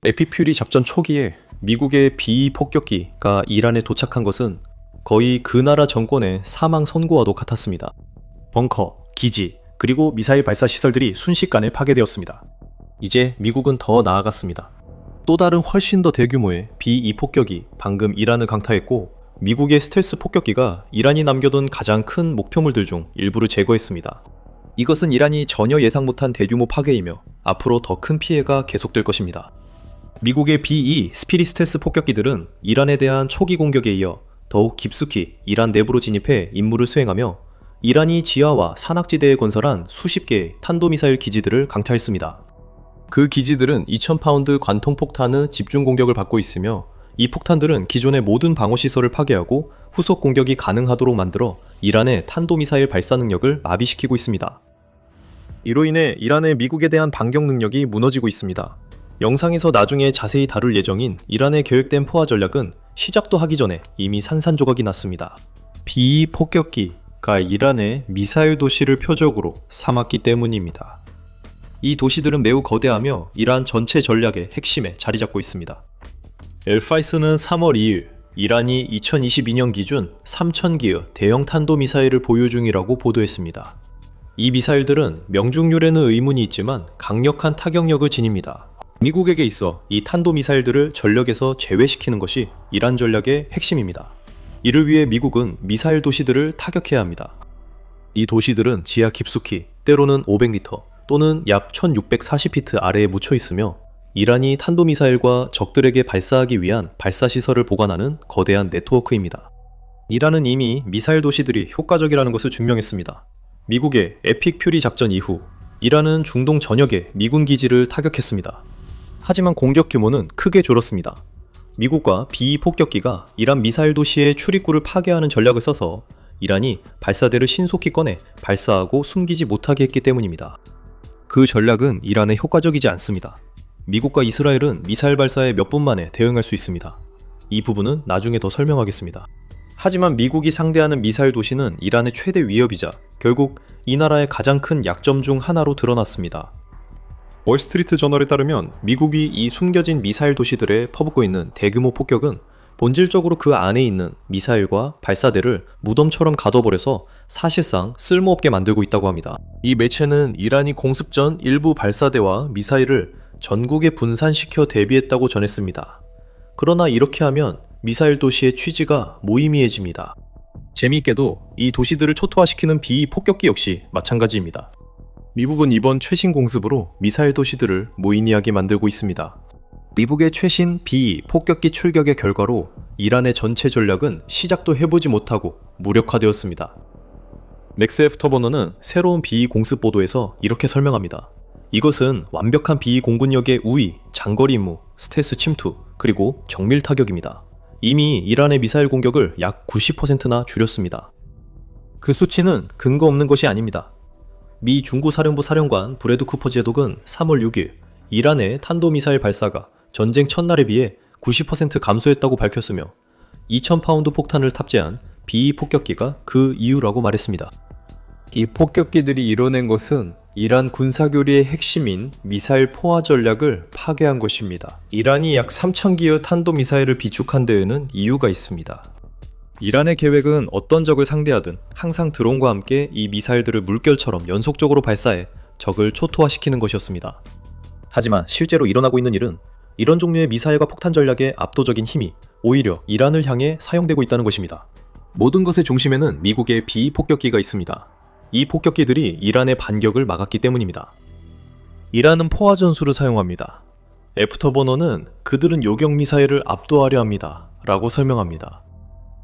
에피퓨리 작전 초기에 미국의 비폭격기가 이란에 도착한 것은 거의 그 나라 정권의 사망 선고와도 같았습니다. 벙커, 기지, 그리고 미사일 발사 시설들이 순식간에 파괴되었습니다. 이제 미국은 더 나아갔습니다. 또 다른 훨씬 더 대규모의 B-2 폭격이 방금 이란을 강타했고, 미국의 스텔스 폭격기가 이란이 남겨둔 가장 큰 목표물들 중 일부를 제거했습니다. 이것은 이란이 전혀 예상 못한 대규모 파괴이며 앞으로 더 큰 피해가 계속될 것입니다. 미국의 B-2 스피릿 스텔스 폭격기들은 이란에 대한 초기 공격에 이어 더욱 깊숙이 이란 내부로 진입해 임무를 수행하며 이란이 지하와 산악지대에 건설한 수십 개의 탄도미사일 기지들을 강타했습니다. 그 기지들은 2000파운드 관통폭탄의 집중 공격을 받고 있으며 이 폭탄들은 기존의 모든 방어시설을 파괴하고 후속 공격이 가능하도록 만들어 이란의 탄도미사일 발사 능력을 마비시키고 있습니다. 이로 인해 이란의 미국에 대한 반격 능력이 무너지고 있습니다. 영상에서 나중에 자세히 다룰 예정인 이란의 계획된 포화 전략은 시작도 하기 전에 이미 산산조각이 났습니다. B-2 폭격기가 이란의 미사일 도시를 표적으로 삼았기 때문입니다. 이 도시들은 매우 거대하며 이란 전체 전략의 핵심에 자리 잡고 있습니다. 엘파이스는 3월 2일 이란이 2022년 기준 3000기의 대형 탄도미사일을 보유 중이라고 보도했습니다. 이 미사일들은 명중률에는 의문이 있지만 강력한 타격력을 지닙니다. 미국에게 있어 이 탄도미사일들을 전력에서 제외시키는 것이 이란 전략의 핵심입니다. 이를 위해 미국은 미사일 도시들을 타격해야 합니다. 이 도시들은 지하 깊숙이 때로는 500m 또는 약 1640피트 아래에 묻혀 있으며 이란이 탄도미사일과 적들에게 발사하기 위한 발사시설을 보관하는 거대한 네트워크입니다. 이란은 이미 미사일 도시들이 효과적이라는 것을 증명했습니다. 미국의 에픽 퓨리 작전 이후 이란은 중동 전역의 미군 기지를 타격했습니다. 하지만 공격 규모는 크게 줄었습니다. 미국과 B-2 폭격기가 이란 미사일 도시의 출입구를 파괴하는 전략을 써서 이란이 발사대를 신속히 꺼내 발사하고 숨기지 못하게 했기 때문입니다. 그 전략은 이란에 효과적이지 않습니다. 미국과 이스라엘은 미사일 발사에 몇 분 만에 대응할 수 있습니다. 이 부분은 나중에 더 설명하겠습니다. 하지만 미국이 상대하는 미사일 도시는 이란의 최대 위협이자 결국 이 나라의 가장 큰 약점 중 하나로 드러났습니다. 월스트리트 저널에 따르면 미국이 이 숨겨진 미사일 도시들에 퍼붓고 있는 대규모 폭격은 본질적으로 그 안에 있는 미사일과 발사대를 무덤처럼 가둬버려서 사실상 쓸모없게 만들고 있다고 합니다. 이 매체는 이란이 공습 전 일부 발사대와 미사일을 전국에 분산시켜 대비했다고 전했습니다. 그러나 이렇게 하면 미사일 도시의 취지가 무의미해집니다. 재미있게도 이 도시들을 초토화시키는 B-2 폭격기 역시 마찬가지입니다. 미국은 이번 최신 공습으로 미사일 도시들을 무의미하게 만들고 있습니다. 미국의 최신 B-2 폭격기 출격의 결과로 이란의 전체 전략은 시작도 해보지 못하고 무력화되었습니다. 맥스 애프터버너는 새로운 B-2 공습 보도에서 이렇게 설명합니다. 이것은 완벽한 B-2 공군력의 우위, 장거리 임무, 스텔스 침투, 그리고 정밀 타격입니다. 이미 이란의 미사일 공격을 약 90%나 줄였습니다. 그 수치는 근거 없는 것이 아닙니다. 미 중구사령부 사령관 브래드 쿠퍼 제독은 3월 6일 이란의 탄도미사일 발사가 전쟁 첫날에 비해 90% 감소했다고 밝혔으며 2000파운드 폭탄을 탑재한 B-2 폭격기가 그 이유라고 말했습니다. 이 폭격기들이 이뤄낸 것은 이란 군사교리의 핵심인 미사일 포화 전략을 파괴한 것입니다. 이란이 약 3000기의 탄도미사일을 비축한 데에는 이유가 있습니다. 이란의 계획은 어떤 적을 상대하든 항상 드론과 함께 이 미사일들을 물결처럼 연속적으로 발사해 적을 초토화시키는 것이었습니다. 하지만 실제로 일어나고 있는 일은 이런 종류의 미사일과 폭탄 전략의 압도적인 힘이 오히려 이란을 향해 사용되고 있다는 것입니다. 모든 것의 중심에는 미국의 B-2 폭격기가 있습니다. 이 폭격기들이 이란의 반격을 막았기 때문입니다. 이란은 포화 전술을 사용합니다. 애프터버너는 그들은 요격 미사일을 압도하려 합니다. 라고 설명합니다.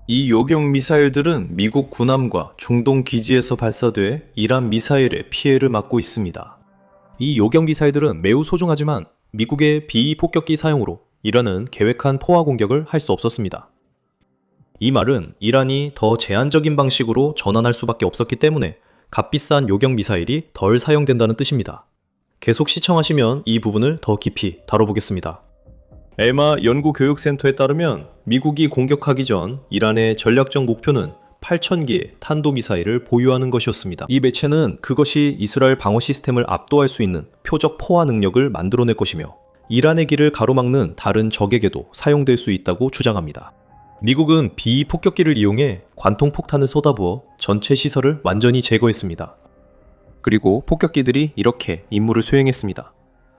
이 요격 미사일들은 미국 군함과 중동 기지에서 발사돼 이란 미사일의 피해를 막고 있습니다. 이 요격 미사일들은 매우 소중하지만 미국의 B-2 폭격기 사용으로 이란은 계획한 포화 공격을 할 수 없었습니다. 이 말은 이란이 더 제한적인 방식으로 전환할 수밖에 없었기 때문에 값비싼 요격 미사일이 덜 사용된다는 뜻입니다. 계속 시청하시면 이 부분을 더 깊이 다뤄보겠습니다. 에마 연구교육센터에 따르면 미국이 공격하기 전 이란의 전략적 목표는 8000개의 탄도미사일을 보유하는 것이었습니다. 이 매체는 그것이 이스라엘 방어 시스템을 압도할 수 있는 표적 포화 능력을 만들어낼 것이며 이란의 길을 가로막는 다른 적에게도 사용될 수 있다고 주장합니다. 미국은 비폭격기를 이용해 관통폭탄을 쏟아부어 전체 시설을 완전히 제거했습니다. 그리고 폭격기들이 이렇게 임무를 수행했습니다.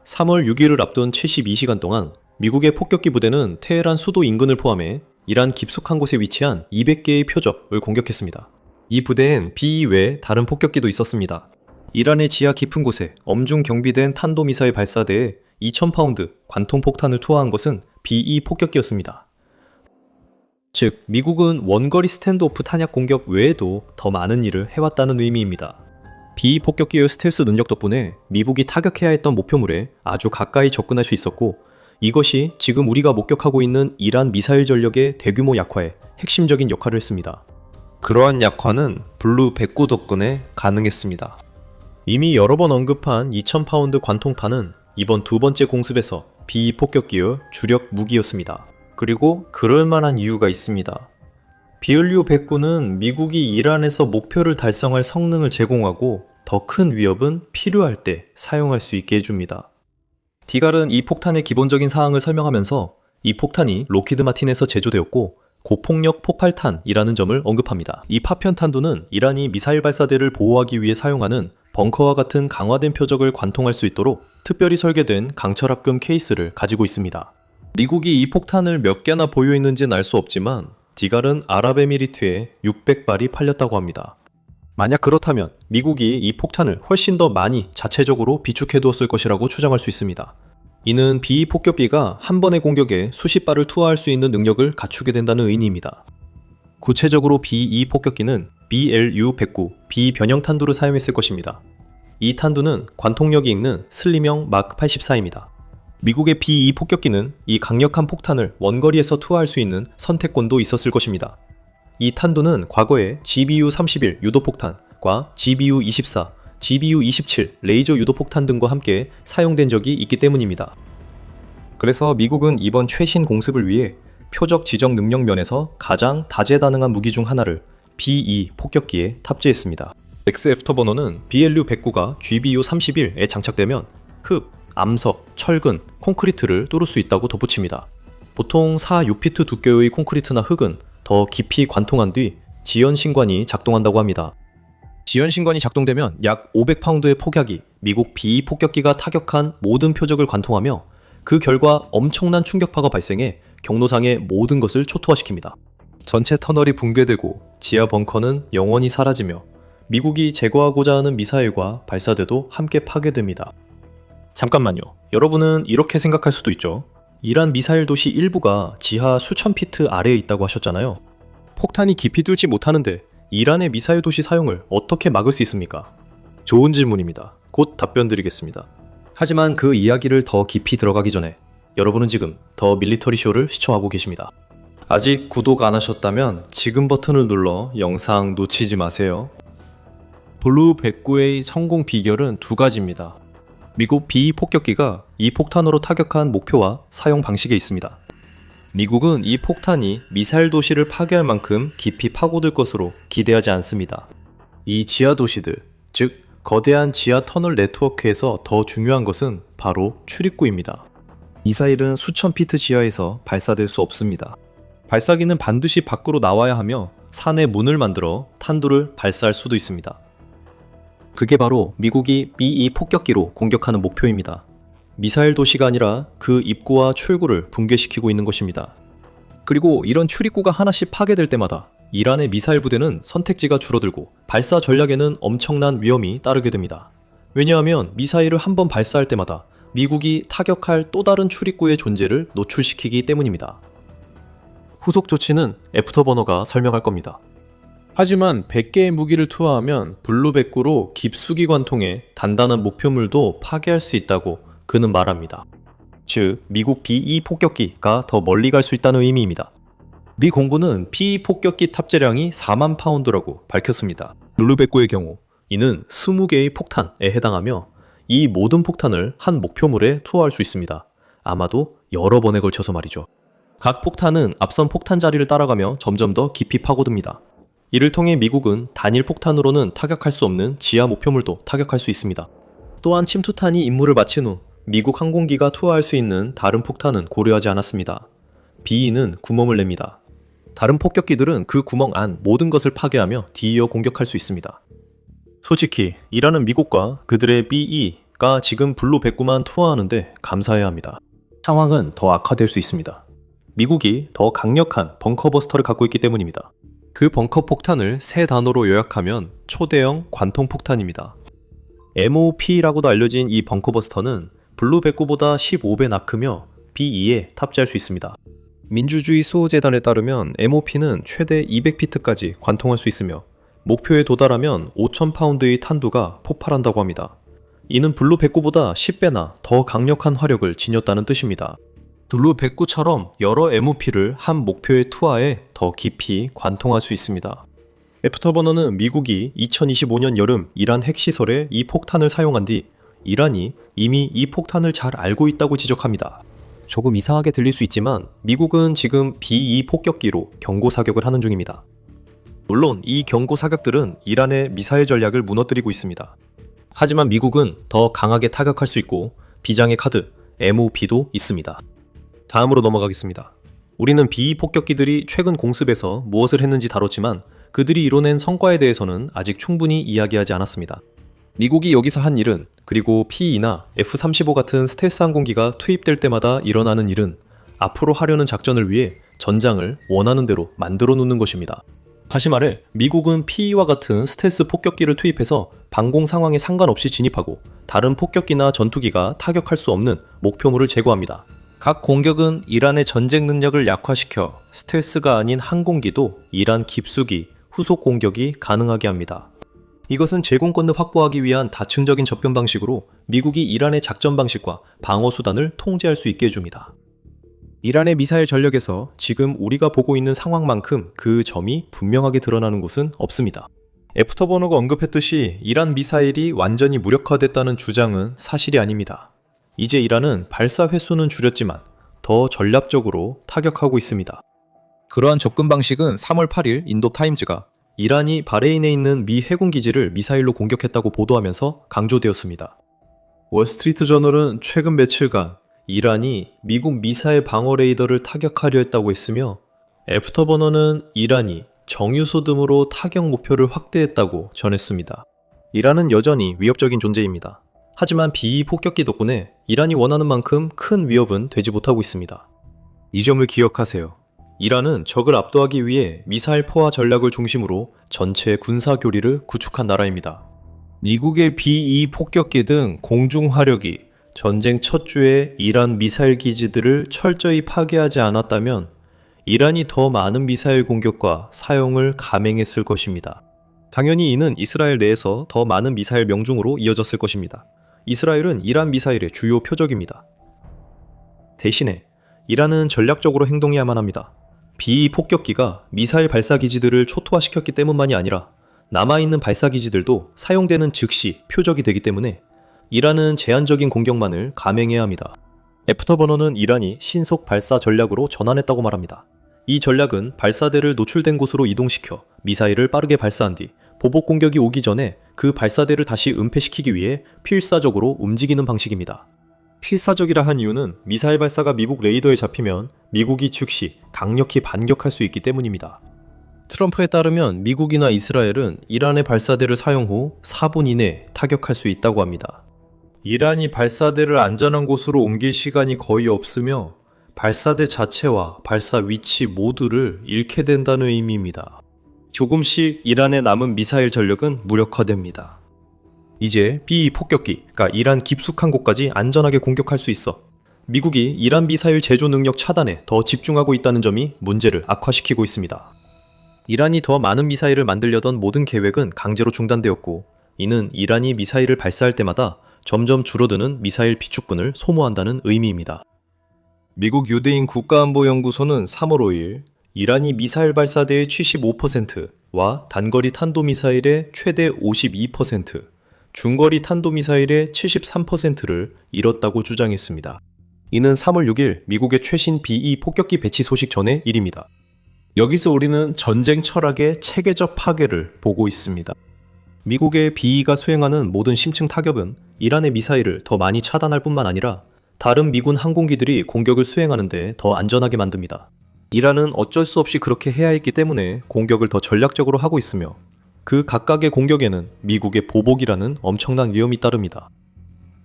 3월 6일을 앞둔 72시간 동안 미국의 폭격기 부대는 테헤란 수도 인근을 포함해 이란 깊숙한 곳에 위치한 200개의 표적을 공격했습니다. 이 부대엔 B 외에 다른 폭격기도 있었습니다. 이란의 지하 깊은 곳에 엄중 경비된 탄도미사일 발사대에 2000파운드 관통폭탄을 투하한 것은 B-2 폭격기였습니다. 즉, 미국은 원거리 스탠드오프 탄약 공격 외에도 더 많은 일을 해왔다는 의미입니다. B 폭격기의 스텔스 능력 덕분에 미국이 타격해야 했던 목표물에 아주 가까이 접근할 수 있었고, 이것이 지금 우리가 목격하고 있는 이란 미사일 전력의 대규모 약화에 핵심적인 역할을 했습니다. 그러한 약화는 블루 109 덕분에 가능했습니다. 이미 여러 번 언급한 2000파운드 관통탄은 이번 두 번째 공습에서 B 폭격기의 주력 무기였습니다. 그리고 그럴만한 이유가 있습니다. 비을류 109는 미국이 이란에서 목표를 달성할 성능을 제공하고 더 큰 위협은 필요할 때 사용할 수 있게 해줍니다. 디갈은 이 폭탄의 기본적인 사항을 설명하면서 이 폭탄이 록히드 마틴에서 제조되었고 고폭력 폭발탄이라는 점을 언급합니다. 이 파편탄두는 이란이 미사일 발사대를 보호하기 위해 사용하는 벙커와 같은 강화된 표적을 관통할 수 있도록 특별히 설계된 강철합금 케이스를 가지고 있습니다. 미국이 이 폭탄을 몇 개나 보유했는지는 알 수 없지만 디갈은 아랍에미리트에 600발이 팔렸다고 합니다. 만약 그렇다면 미국이 이 폭탄을 훨씬 더 많이 자체적으로 비축해두었을 것이라고 추정할 수 있습니다. 이는 B 폭격기가 한 번의 공격에 수십 발을 투하할 수 있는 능력을 갖추게 된다는 의미입니다. 구체적으로 B-2 폭격기는 BLU-109 비변형 탄두를 사용했을 것입니다. 이 탄두는 관통력이 있는 슬림형 마크 84입니다. 미국의 B-2 폭격기는 이 강력한 폭탄을 원거리에서 투하할 수 있는 선택권도 있었을 것입니다. 이 탄두는 과거에 GBU-31 유도폭탄과 GBU-24, GBU-27 레이저 유도폭탄 등과 함께 사용된 적이 있기 때문입니다. 그래서 미국은 이번 최신 공습을 위해 표적 지정 능력 면에서 가장 다재다능한 무기 중 하나를 B-2 폭격기에 탑재했습니다. 엑스애프터버너는 BLU-109가 GBU-31에 장착되면 흙, 암석, 철근, 콘크리트를 뚫을 수 있다고 덧붙입니다. 보통 4-6피트 두께의 콘크리트나 흙은 더 깊이 관통한 뒤 지연신관이 작동한다고 합니다. 지연신관이 작동되면 약 500파운드의 폭약이 미국 B 폭격기가 타격한 모든 표적을 관통하며 그 결과 엄청난 충격파가 발생해 경로상의 모든 것을 초토화시킵니다. 전체 터널이 붕괴되고 지하 벙커는 영원히 사라지며 미국이 제거하고자 하는 미사일과 발사대도 함께 파괴됩니다. 잠깐만요. 여러분은 이렇게 생각할 수도 있죠. 이란 미사일 도시 일부가 지하 수천 피트 아래에 있다고 하셨잖아요. 폭탄이 깊이 뚫지 못하는데 이란의 미사일 도시 사용을 어떻게 막을 수 있습니까? 좋은 질문입니다. 곧 답변 드리겠습니다. 하지만 그 이야기를 더 깊이 들어가기 전에 여러분은 지금 더 밀리터리 쇼를 시청하고 계십니다. 아직 구독 안 하셨다면 지금 버튼을 눌러 영상 놓치지 마세요. 블루 109의 성공 비결은 두 가지입니다. 미국 B 폭격기가 이 폭탄으로 타격한 목표와 사용 방식에 있습니다. 미국은 이 폭탄이 미사일 도시를 파괴할 만큼 깊이 파고들 것으로 기대하지 않습니다. 이 지하 도시들, 즉 거대한 지하 터널 네트워크에서 더 중요한 것은 바로 출입구입니다. 미사일은 수천 피트 지하에서 발사될 수 없습니다. 발사기는 반드시 밖으로 나와야 하며 산에 문을 만들어 탄두를 발사할 수도 있습니다. 그게 바로 미국이 B-2 폭격기로 공격하는 목표입니다. 미사일 도시가 아니라 그 입구와 출구를 붕괴시키고 있는 것입니다. 그리고 이런 출입구가 하나씩 파괴될 때마다 이란의 미사일 부대는 선택지가 줄어들고 발사 전략에는 엄청난 위험이 따르게 됩니다. 왜냐하면 미사일을 한 번 발사할 때마다 미국이 타격할 또 다른 출입구의 존재를 노출시키기 때문입니다. 후속 조치는 애프터버너가 설명할 겁니다. 하지만 100개의 무기를 투하하면 블루 109로 깊숙이 관통해 단단한 목표물도 파괴할 수 있다고 그는 말합니다. 즉, 미국 B-2 폭격기가 더 멀리 갈 수 있다는 의미입니다. 미 공군은 B 폭격기 탑재량이 4만 파운드라고 밝혔습니다. 블루 109의 경우 이는 20개의 폭탄에 해당하며 이 모든 폭탄을 한 목표물에 투하할 수 있습니다. 아마도 여러 번에 걸쳐서 말이죠. 각 폭탄은 앞선 폭탄 자리를 따라가며 점점 더 깊이 파고듭니다. 이를 통해 미국은 단일 폭탄으로는 타격할 수 없는 지하 목표물도 타격할 수 있습니다. 또한 침투탄이 임무를 마친 후 미국 항공기가 투하할 수 있는 다른 폭탄은 고려하지 않았습니다. B-2는 구멍을 냅니다. 다른 폭격기들은 그 구멍 안 모든 것을 파괴하며 뒤이어 공격할 수 있습니다. 솔직히 이란은 미국과 그들의 B-2가 지금 블루 109만 투하하는데 감사해야 합니다. 상황은 더 악화될 수 있습니다. 미국이 더 강력한 벙커버스터를 갖고 있기 때문입니다. 그 벙커 폭탄을 세 단어로 요약하면 초대형 관통 폭탄입니다. MOP라고도 알려진 이 벙커버스터는 블루 109보다 15배나 크며 B-2에 탑재할 수 있습니다. 민주주의 수호재단에 따르면 MOP는 최대 200피트까지 관통할 수 있으며 목표에 도달하면 5,000파운드의 탄두가 폭발한다고 합니다. 이는 블루 109보다 10배나 더 강력한 화력을 지녔다는 뜻입니다. 블루 109처럼 여러 MOP를 한 목표에 투하해 더 깊이 관통할 수 있습니다. 애프터버너는 미국이 2025년 여름 이란 핵시설에 이 폭탄을 사용한 뒤 이란이 이미 이 폭탄을 잘 알고 있다고 지적합니다. 조금 이상하게 들릴 수 있지만 미국은 지금 B-2 폭격기로 경고 사격을 하는 중입니다. 물론 이 경고 사격들은 이란의 미사일 전략을 무너뜨리고 있습니다. 하지만 미국은 더 강하게 타격할 수 있고 비장의 카드 MOP도 있습니다. 다음으로 넘어가겠습니다. 우리는 B-2 폭격기들이 최근 공습에서 무엇을 했는지 다뤘지만 그들이 이뤄낸 성과에 대해서는 아직 충분히 이야기하지 않았습니다. 미국이 여기서 한 일은, 그리고 P-2나 F-35 같은 스텔스 항공기가 투입될 때마다 일어나는 일은 앞으로 하려는 작전을 위해 전장을 원하는 대로 만들어 놓는 것입니다. 다시 말해 미국은 P-2와 같은 스텔스 폭격기를 투입해서 방공 상황에 상관없이 진입하고 다른 폭격기나 전투기가 타격할 수 없는 목표물을 제거합니다. 각 공격은 이란의 전쟁 능력을 약화시켜 스텔스가 아닌 항공기도 이란 깊숙이 후속 공격이 가능하게 합니다. 이것은 제공권을 확보하기 위한 다층적인 접근 방식으로 미국이 이란의 작전 방식과 방어 수단을 통제할 수 있게 해줍니다. 이란의 미사일 전력에서 지금 우리가 보고 있는 상황만큼 그 점이 분명하게 드러나는 곳은 없습니다. 애프터버너가 언급했듯이 이란 미사일이 완전히 무력화됐다는 주장은 사실이 아닙니다. 이제 이란은 발사 횟수는 줄였지만 더 전략적으로 타격하고 있습니다. 그러한 접근 방식은 3월 8일 인도타임즈가 이란이 바레인에 있는 미 해군 기지를 미사일로 공격했다고 보도하면서 강조되었습니다. 월스트리트저널은 최근 며칠간 이란이 미국 미사일 방어 레이더를 타격하려 했다고 했으며 애프터버너는 이란이 정유소 등으로 타격 목표를 확대했다고 전했습니다. 이란은 여전히 위협적인 존재입니다. 하지만 B-2 폭격기 덕분에 이란이 원하는 만큼 큰 위협은 되지 못하고 있습니다. 이 점을 기억하세요. 이란은 적을 압도하기 위해 미사일 포화 전략을 중심으로 전체 군사 교리를 구축한 나라입니다. 미국의 B-2 폭격기 등 공중 화력이 전쟁 첫 주에 이란 미사일 기지들을 철저히 파괴하지 않았다면 이란이 더 많은 미사일 공격과 사용을 감행했을 것입니다. 당연히 이는 이스라엘 내에서 더 많은 미사일 명중으로 이어졌을 것입니다. 이스라엘은 이란 미사일의 주요 표적입니다. 대신에 이란은 전략적으로 행동해야만 합니다. B-2 폭격기가 미사일 발사 기지들을 초토화시켰기 때문만이 아니라 남아있는 발사 기지들도 사용되는 즉시 표적이 되기 때문에 이란은 제한적인 공격만을 감행해야 합니다. 애프터버너는 이란이 신속 발사 전략으로 전환했다고 말합니다. 이 전략은 발사대를 노출된 곳으로 이동시켜 미사일을 빠르게 발사한 뒤 보복 공격이 오기 전에 그 발사대를 다시 은폐시키기 위해 필사적으로 움직이는 방식입니다. 필사적이라 한 이유는 미사일 발사가 미국 레이더에 잡히면 미국이 즉시 강력히 반격할 수 있기 때문입니다. 트럼프에 따르면 미국이나 이스라엘은 이란의 발사대를 사용 후 4분 이내에 타격할 수 있다고 합니다. 이란이 발사대를 안전한 곳으로 옮길 시간이 거의 없으며 발사대 자체와 발사 위치 모두를 잃게 된다는 의미입니다. 조금씩 이란의 남은 미사일 전력은 무력화됩니다. 이제 B-2 폭격기가 이란 깊숙한 곳까지 안전하게 공격할 수 있어 미국이 이란 미사일 제조 능력 차단에 더 집중하고 있다는 점이 문제를 악화시키고 있습니다. 이란이 더 많은 미사일을 만들려던 모든 계획은 강제로 중단되었고 이는 이란이 미사일을 발사할 때마다 점점 줄어드는 미사일 비축분을 소모한다는 의미입니다. 미국 유대인 국가안보연구소는 3월 5일 이란이 미사일 발사대의 75%와 단거리 탄도미사일의 최대 52%, 중거리 탄도미사일의 73%를 잃었다고 주장했습니다. 이는 3월 6일 미국의 최신 B-2 폭격기 배치 소식 전의 일입니다. 여기서 우리는 전쟁 철학의 체계적 파괴를 보고 있습니다. 미국의 B가 수행하는 모든 심층 타격은 이란의 미사일을 더 많이 차단할 뿐만 아니라 다른 미군 항공기들이 공격을 수행하는데 더 안전하게 만듭니다. 이란은 어쩔 수 없이 그렇게 해야 했기 때문에 공격을 더 전략적으로 하고 있으며 그 각각의 공격에는 미국의 보복이라는 엄청난 위험이 따릅니다.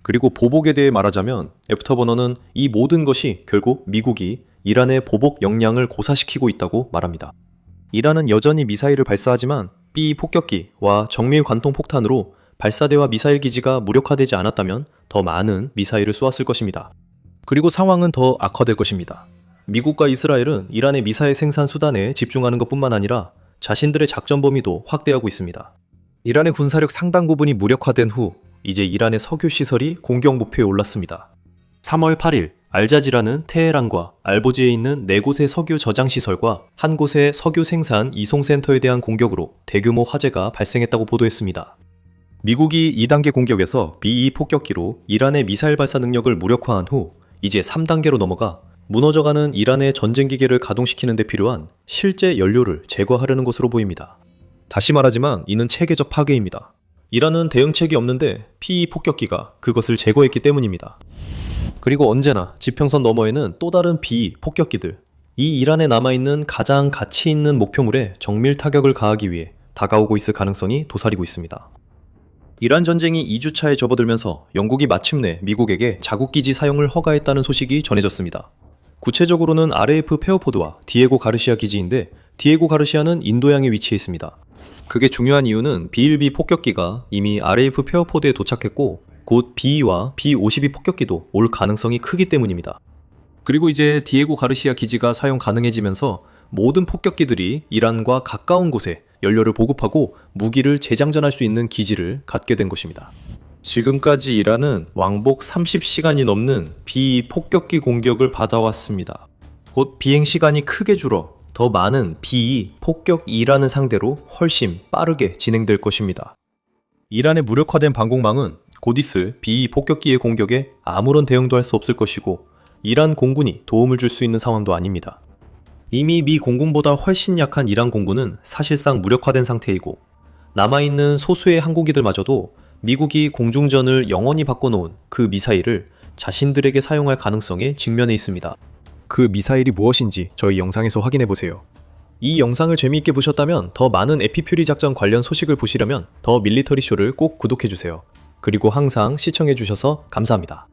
그리고 보복에 대해 말하자면 애프터버너는 이 모든 것이 결국 미국이 이란의 보복 역량을 고사시키고 있다고 말합니다. 이란은 여전히 미사일을 발사하지만 B 폭격기와 정밀 관통 폭탄으로 발사대와 미사일 기지가 무력화되지 않았다면 더 많은 미사일을 쏘았을 것입니다. 그리고 상황은 더 악화될 것입니다. 미국과 이스라엘은 이란의 미사일 생산 수단에 집중하는 것뿐만 아니라 자신들의 작전 범위도 확대하고 있습니다. 이란의 군사력 상당 부분이 무력화된 후 이제 이란의 석유 시설이 공격 목표에 올랐습니다. 3월 8일 알자지라는 테헤란과 알보지에 있는 4곳의 석유 저장 시설과 한 곳의 석유 생산 이송센터에 대한 공격으로 대규모 화재가 발생했다고 보도했습니다. 미국이 2단계 공격에서 B-2 폭격기로 이란의 미사일 발사 능력을 무력화한 후 이제 3단계로 넘어가 무너져가는 이란의 전쟁 기계를 가동시키는 데 필요한 실제 연료를 제거하려는 것으로 보입니다. 다시 말하지만 이는 체계적 파괴입니다. 이란은 대응책이 없는데 P-2 폭격기가 그것을 제거했기 때문입니다. 그리고 언제나 지평선 너머에는 또 다른 B 폭격기들, 이 이란에 남아있는 가장 가치 있는 목표물에 정밀 타격을 가하기 위해 다가오고 있을 가능성이 도사리고 있습니다. 이란 전쟁이 2주차에 접어들면서 영국이 마침내 미국에게 자국기지 사용을 허가했다는 소식이 전해졌습니다. 구체적으로는 RAF 페어포드와 디에고 가르시아 기지인데 디에고 가르시아는 인도양에 위치해 있습니다. 그게 중요한 이유는 B-1B 폭격기가 이미 RAF 페어포드에 도착했고 곧 B-2와 B-52 폭격기도 올 가능성이 크기 때문입니다. 그리고 이제 디에고 가르시아 기지가 사용 가능해지면서 모든 폭격기들이 이란과 가까운 곳에 연료를 보급하고 무기를 재장전할 수 있는 기지를 갖게 된 것입니다. 지금까지 이란은 왕복 30시간이 넘는 B 폭격기 공격을 받아왔습니다. 곧 비행 시간이 크게 줄어 더 많은 B 폭격 2라는 상대로 훨씬 빠르게 진행될 것입니다. 이란의 무력화된 방공망은 곧 있을 B 폭격기의 공격에 아무런 대응도 할 수 없을 것이고 이란 공군이 도움을 줄 수 있는 상황도 아닙니다. 이미 미 공군보다 훨씬 약한 이란 공군은 사실상 무력화된 상태이고 남아있는 소수의 항공기들마저도 미국이 공중전을 영원히 바꿔놓은 그 미사일을 자신들에게 사용할 가능성에 직면해 있습니다. 그 미사일이 무엇인지 저희 영상에서 확인해보세요. 이 영상을 재미있게 보셨다면 더 많은 에피퓨리 작전 관련 소식을 보시려면 더 밀리터리 쇼를 꼭 구독해주세요. 그리고 항상 시청해주셔서 감사합니다.